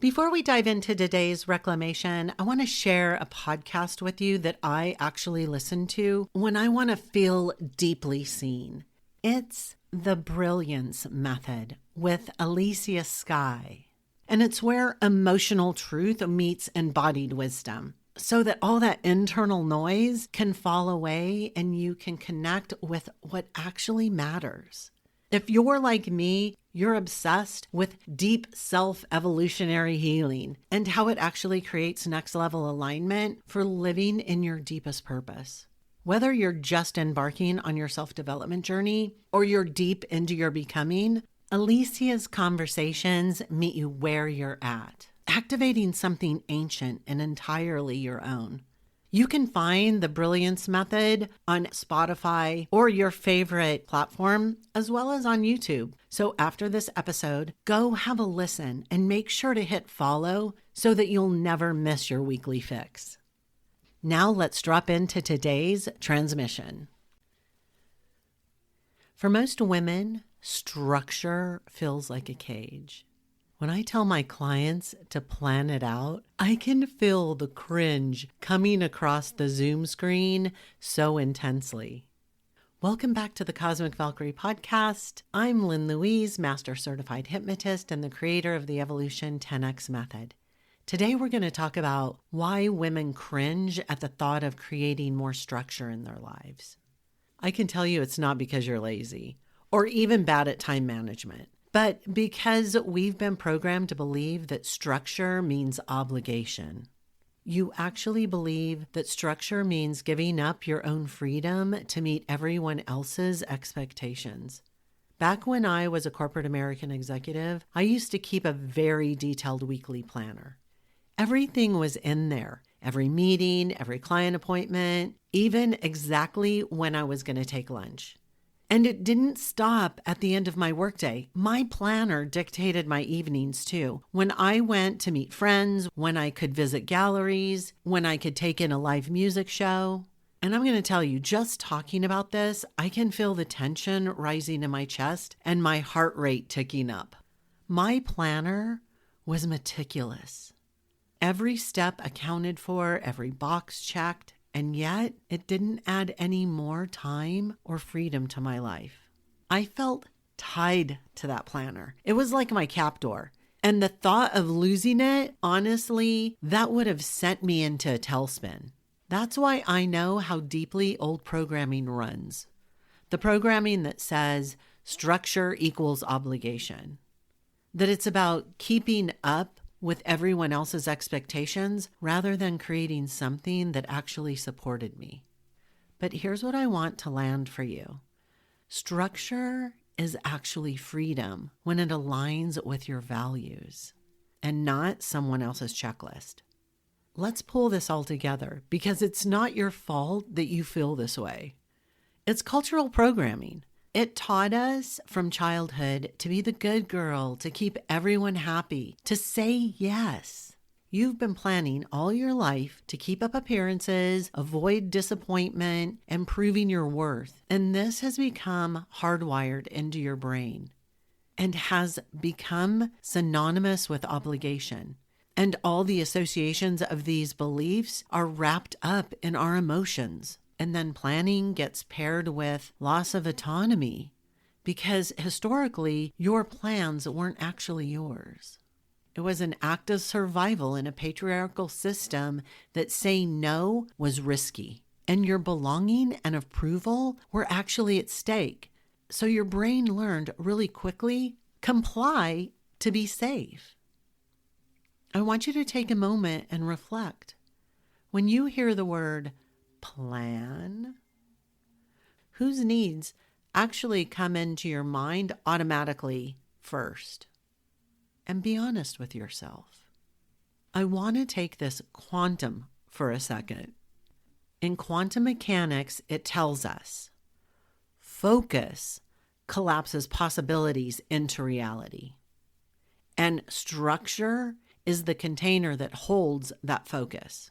Before we dive into today's reclamation, I want to share a podcast with you that I actually listen to when I want to feel deeply seen. It's The Brilliance Method with Alicia Skye. And it's where emotional truth meets embodied wisdom, so that all that internal noise can fall away and you can connect with what actually matters. If you're like me, you're obsessed with deep self-evolutionary healing and how it actually creates next-level alignment for living in your deepest purpose. Whether you're just embarking on your self-development journey or you're deep into your becoming, Alicia's conversations meet you where you're at, activating something ancient and entirely your own. You can find the Brilliance Method on Spotify or your favorite platform, as well as on YouTube. So after this episode, go have a listen and make sure to hit follow so that you'll never miss your weekly fix. Now let's drop into today's transmission. For most women, structure feels like a cage. When I tell my clients to plan it out, I can feel the cringe coming across the Zoom screen so intensely. Welcome back to the Cosmic Valkyrie podcast. I'm Lynn Louise, Master Certified Hypnotist and the creator of the Evolution 10X Method. Today we're going to talk about why women cringe at the thought of creating more structure in their lives. I can tell you it's not because you're lazy or even bad at time management, but because we've been programmed to believe that structure means obligation. You actually believe that structure means giving up your own freedom to meet everyone else's expectations. Back when I was a corporate American executive, I used to keep a very detailed weekly planner. Everything was in there. Every meeting, every client appointment, even exactly when I was going to take lunch. And it didn't stop at the end of my workday. My planner dictated my evenings too. When I went to meet friends, when I could visit galleries, when I could take in a live music show. And I'm going to tell you, just talking about this, I can feel the tension rising in my chest and my heart rate ticking up. My planner was meticulous. Every step accounted for, every box checked. And yet, it didn't add any more time or freedom to my life. I felt tied to that planner. It was like my captor. And the thought of losing it, honestly, that would have sent me into a tailspin. That's why I know how deeply old programming runs. The programming that says structure equals obligation. That it's about keeping up with everyone else's expectations rather than creating something that actually supported me. But here's what I want to land for you. Structure is actually freedom when it aligns with your values and not someone else's checklist. Let's pull this all together because it's not your fault that you feel this way. It's cultural programming. It taught us from childhood to be the good girl, to keep everyone happy, to say yes. You've been planning all your life to keep up appearances, avoid disappointment, and proving your worth. And this has become hardwired into your brain and has become synonymous with obligation. And all the associations of these beliefs are wrapped up in our emotions. And then planning gets paired with loss of autonomy because historically your plans weren't actually yours. It was an act of survival in a patriarchal system that saying no was risky and your belonging and approval were actually at stake. So your brain learned really quickly, comply to be safe. I want you to take a moment and reflect. When you hear the word plan, whose needs actually come into your mind automatically first? And be honest with yourself. I want to take this quantum for a second. In quantum mechanics, it tells us focus collapses possibilities into reality. And structure is the container that holds that focus.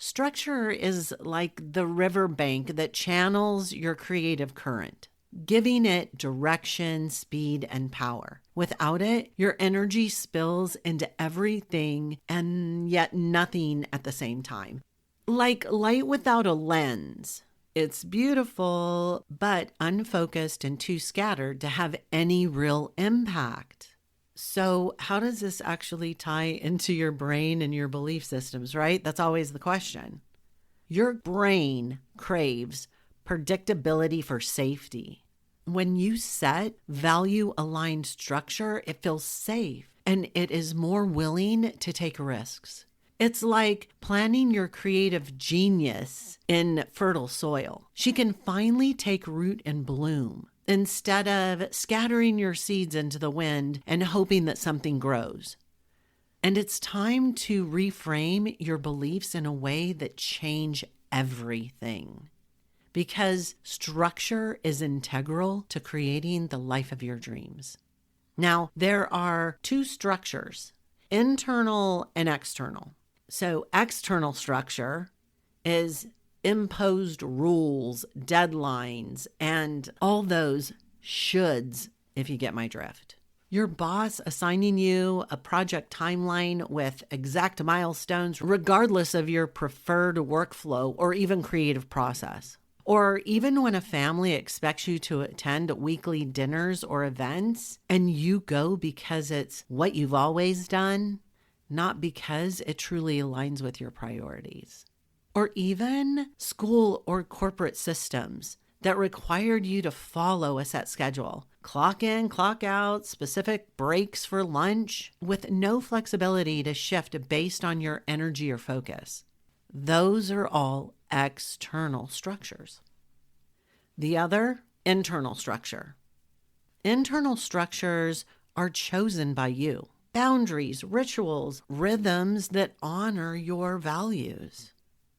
Structure is like the riverbank that channels your creative current, giving it direction, speed, and power. Without it, your energy spills into everything and yet nothing at the same time. Like light without a lens. It's beautiful, but unfocused and too scattered to have any real impact. So how does this actually tie into your brain and your belief systems, right? That's always the question. Your brain craves predictability for safety. When you set value-aligned structure, it feels safe and it is more willing to take risks. It's like planting your creative genius in fertile soil. She can finally take root and bloom instead of scattering your seeds into the wind and hoping that something grows. And it's time to reframe your beliefs in a way that change everything. Because structure is integral to creating the life of your dreams. Now, there are two structures, internal and external. So external structure is imposed rules, deadlines, and all those shoulds, if you get my drift. Your boss assigning you a project timeline with exact milestones, regardless of your preferred workflow or even creative process. Or even when a family expects you to attend weekly dinners or events and you go because it's what you've always done, not because it truly aligns with your priorities. Or even school or corporate systems that required you to follow a set schedule. Clock in, clock out, specific breaks for lunch, with no flexibility to shift based on your energy or focus. Those are all external structures. The other, internal structure. Internal structures are chosen by you. Boundaries, rituals, rhythms that honor your values.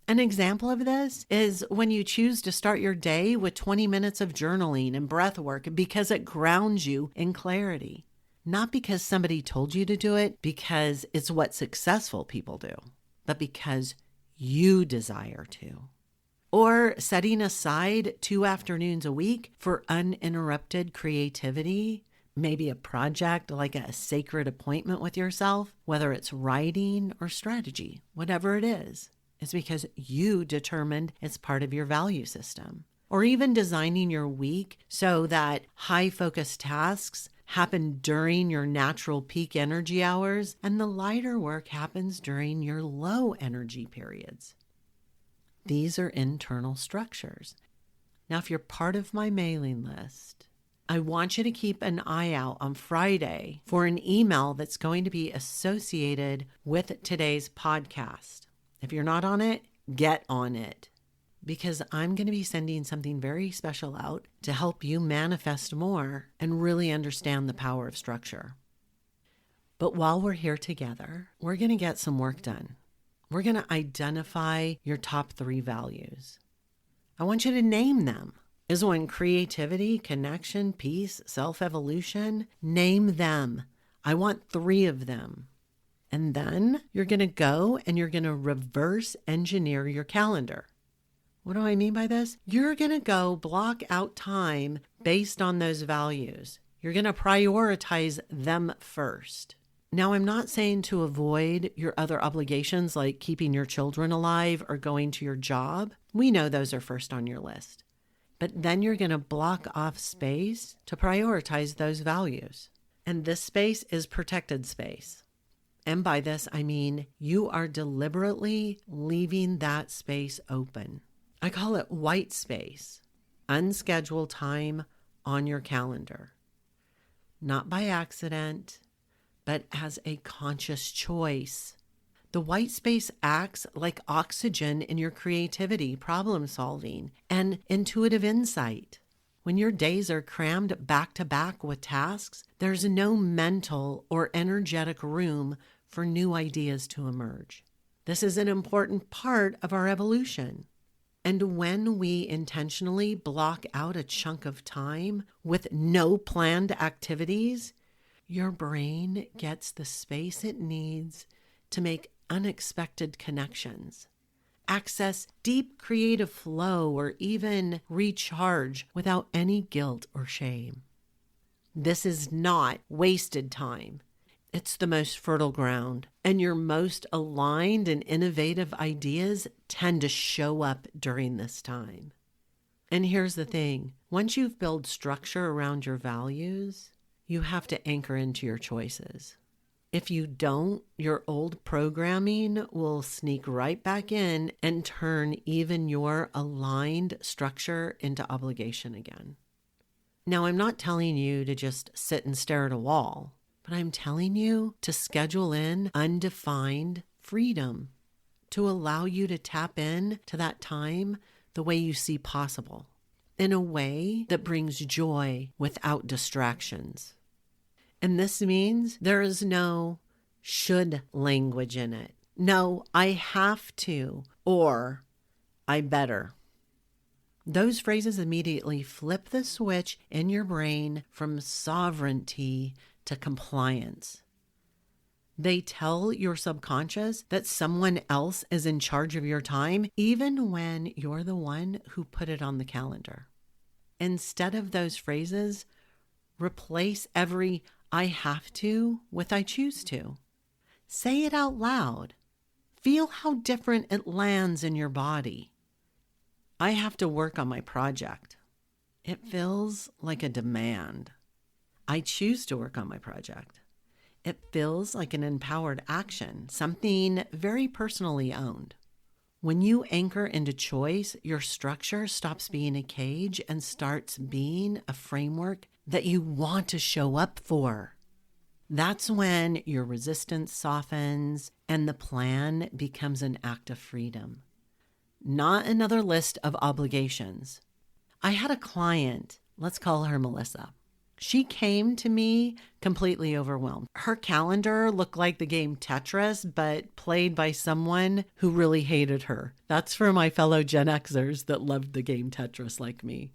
An example of this is when you choose to start your day with 20 minutes of journaling and breath work because it grounds you in clarity. Not because somebody told you to do it, because it's what successful people do, but because you desire to. Or setting aside 2 afternoons a week for uninterrupted creativity, maybe a project like a sacred appointment with yourself, whether it's writing or strategy, whatever it is. It's because you determined it's part of your value system. Or even designing your week so that high-focus tasks happen during your natural peak energy hours and the lighter work happens during your low energy periods. These are internal structures. Now, if you're part of my mailing list, I want you to keep an eye out on Friday for an email that's going to be associated with today's podcast. If you're not on it, get on it, because I'm going to be sending something very special out to help you manifest more and really understand the power of structure. But while we're here together, we're going to get some work done. We're going to identify your top 3 values. I want you to name them. Is one creativity, connection, peace, self-evolution? Name them. I want 3 of them. And then you're going to go and you're going to reverse engineer your calendar. What do I mean by this? You're going to go block out time based on those values. You're going to prioritize them first. Now, I'm not saying to avoid your other obligations like keeping your children alive or going to your job. We know those are first on your list. But then you're going to block off space to prioritize those values. And this space is protected space. And by this, I mean you are deliberately leaving that space open. I call it white space, unscheduled time on your calendar. Not by accident, but as a conscious choice. The white space acts like oxygen in your creativity, problem solving, and intuitive insight. When your days are crammed back to back with tasks, there's no mental or energetic room for new ideas to emerge. This is an important part of our evolution. And when we intentionally block out a chunk of time with no planned activities, your brain gets the space it needs to make unexpected connections, access deep creative flow, or even recharge without any guilt or shame. This is not wasted time. It's the most fertile ground, and your most aligned and innovative ideas tend to show up during this time. And here's the thing. Once you've built structure around your values, you have to anchor into your choices. If you don't, your old programming will sneak right back in and turn even your aligned structure into obligation again. Now, I'm not telling you to just sit and stare at a wall, but I'm telling you to schedule in undefined freedom to allow you to tap in to that time the way you see possible, in a way that brings joy without distractions. And this means there is no should language in it. No, I have to, or I better. Those phrases immediately flip the switch in your brain from sovereignty to compliance. They tell your subconscious that someone else is in charge of your time, even when you're the one who put it on the calendar. Instead of those phrases, replace every I have to with I choose to. Say it out loud. Feel how different it lands in your body. I have to work on my project. It feels like a demand. I choose to work on my project. It feels like an empowered action, something very personally owned. When you anchor into choice, your structure stops being a cage and starts being a framework that you want to show up for. That's when your resistance softens and the plan becomes an act of freedom, not another list of obligations. I had a client, let's call her Melissa. She came to me completely overwhelmed. Her calendar looked like the game Tetris, but played by someone who really hated her. That's for my fellow Gen Xers that loved the game Tetris like me.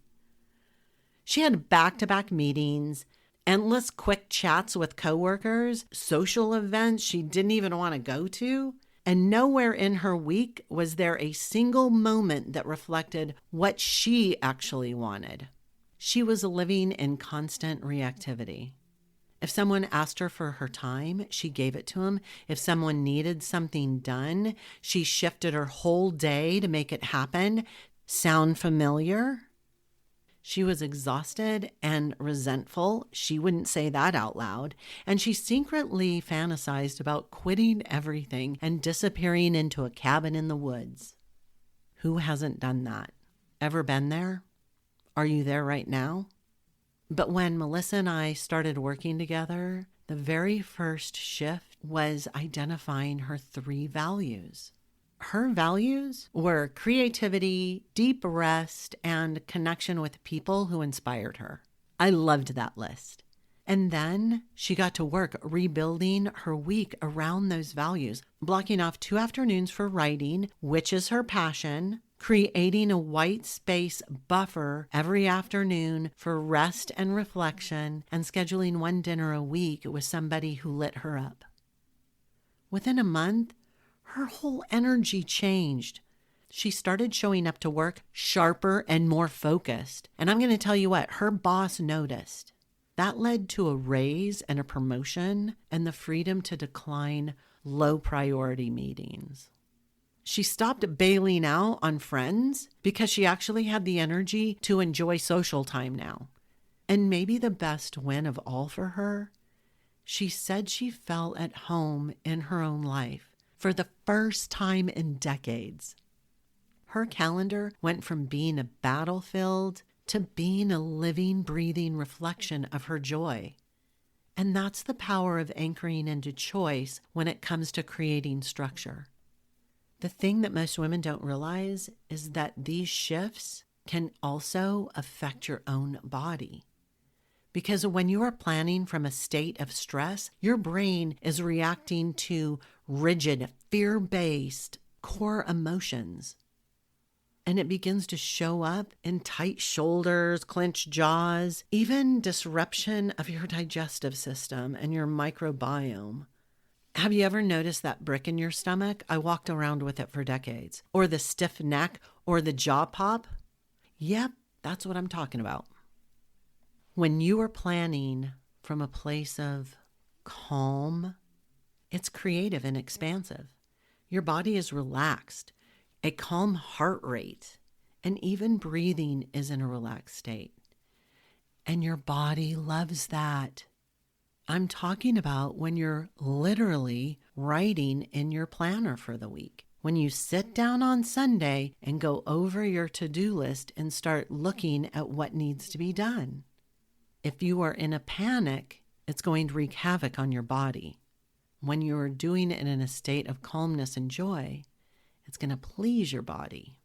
She had back-to-back meetings, endless quick chats with coworkers, social events she didn't even want to go to, and nowhere in her week was there a single moment that reflected what she actually wanted. She was living in constant reactivity. If someone asked her for her time, she gave it to them. If someone needed something done, she shifted her whole day to make it happen. Sound familiar? She was exhausted and resentful. She wouldn't say that out loud. And she secretly fantasized about quitting everything and disappearing into a cabin in the woods. Who hasn't done that? Ever been there? Are you there right now? But when Melissa and I started working together, the very first shift was identifying her 3 values. Her values were creativity, deep rest, and connection with people who inspired her. I loved that list. And then she got to work rebuilding her week around those values, blocking off 2 afternoons for writing, which is her passion, creating a white space buffer every afternoon for rest and reflection, and scheduling 1 dinner a week with somebody who lit her up. Within a month, her whole energy changed. She started showing up to work sharper and more focused. And I'm going to tell you what, her boss noticed. That led to a raise and a promotion and the freedom to decline low priority meetings. She stopped bailing out on friends because she actually had the energy to enjoy social time now. And maybe the best win of all for her, she said she felt at home in her own life for the first time in decades. Her calendar went from being a battlefield to being a living, breathing reflection of her joy. And that's the power of anchoring into choice when it comes to creating structure. The thing that most women don't realize is that these shifts can also affect your own body. Because when you are planning from a state of stress, your brain is reacting to rigid, fear-based core emotions. And it begins to show up in tight shoulders, clenched jaws, even disruption of your digestive system and your microbiome. Have you ever noticed that brick in your stomach? I walked around with it for decades. Or the stiff neck or the jaw pop? Yep, that's what I'm talking about. When you are planning from a place of calm, it's creative and expansive. Your body is relaxed, a calm heart rate, and even breathing is in a relaxed state. And your body loves that. I'm talking about when you're literally writing in your planner for the week. When you sit down on Sunday and go over your to-do list and start looking at what needs to be done. If you are in a panic, it's going to wreak havoc on your body. When you're doing it in a state of calmness and joy, it's going to please your body.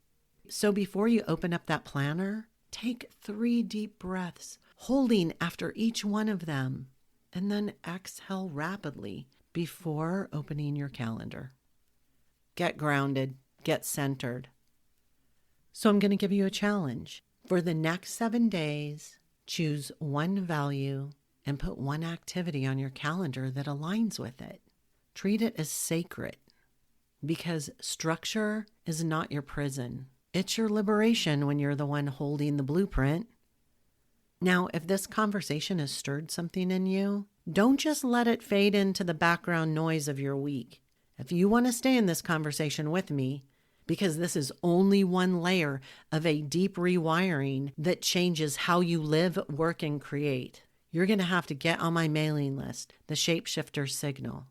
So before you open up that planner, take 3 deep breaths, holding after each one of them, and then exhale rapidly before opening your calendar. Get grounded, get centered. So I'm going to give you a challenge. For the next 7 days, choose one value and put one activity on your calendar that aligns with it. Treat it as sacred, because structure is not your prison. It's your liberation when you're the one holding the blueprint. Now, if this conversation has stirred something in you, don't just let it fade into the background noise of your week. If you want to stay in this conversation with me, because this is only one layer of a deep rewiring that changes how you live, work, and create, you're going to have to get on my mailing list, the Shapeshifter Signal.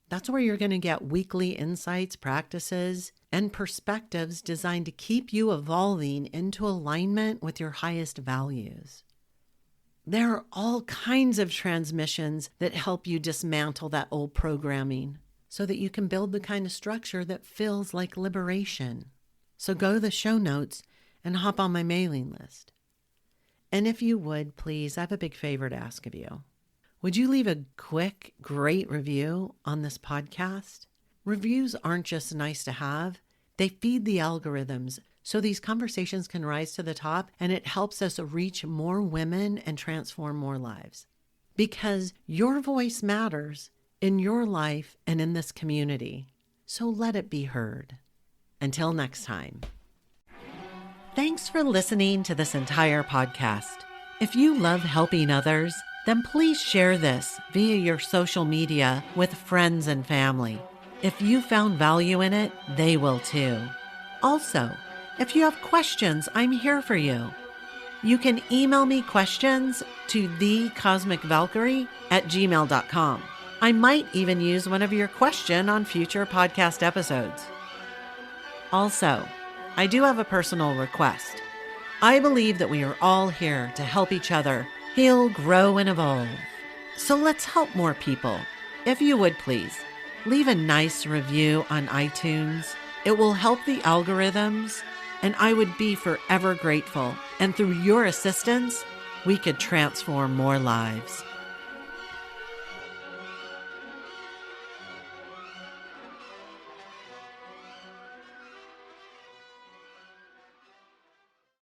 That's where you're going to get weekly insights, practices, and perspectives designed to keep you evolving into alignment with your highest values. There are all kinds of transmissions that help you dismantle that old programming so that you can build the kind of structure that feels like liberation. So go to the show notes and hop on my mailing list. And if you would, please, I have a big favor to ask of you. Would you leave a quick, great review on this podcast? Reviews aren't just nice to have. They feed the algorithms so these conversations can rise to the top, and it helps us reach more women and transform more lives. Because your voice matters in your life and in this community. So let it be heard. Until next time. Thanks for listening to this entire podcast. If you love helping others, then please share this via your social media with friends and family. If you found value in it, they will too. Also, if you have questions, I'm here for you. You can email me questions to thecosmicvalkyrie@gmail.com. I might even use one of your questions on future podcast episodes. Also, I do have a personal request. I believe that we are all here to help each other heal, grow, and evolve. So let's help more people. If you would please, leave a nice review on iTunes. It will help the algorithms, and I would be forever grateful. And through your assistance, we could transform more lives.